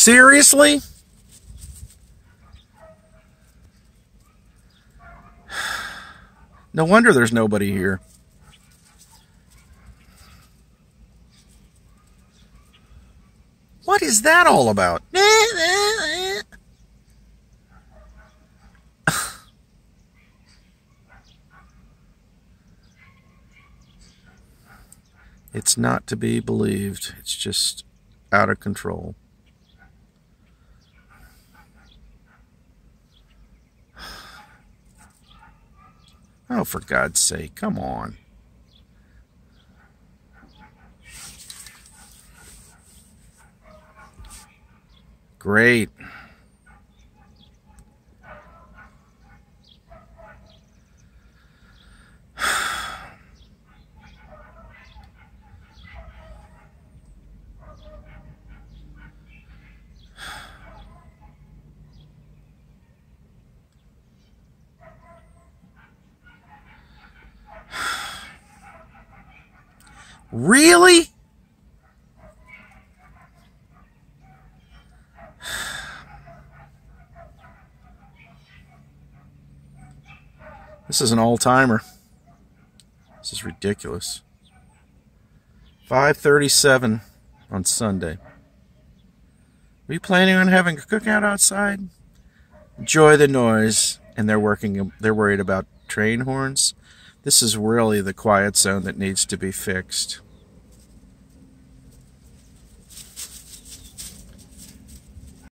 Seriously? No wonder there's nobody here. What is that all about? It's not to be believed. It's just out of control. Oh, for God's sake, come on. Great. Really? This is an all-timer. This is ridiculous. 5:37 on Sunday. Are you planning on having a cookout outside? Enjoy the noise. And they're worried about train horns. This is really the quiet zone that needs to be fixed.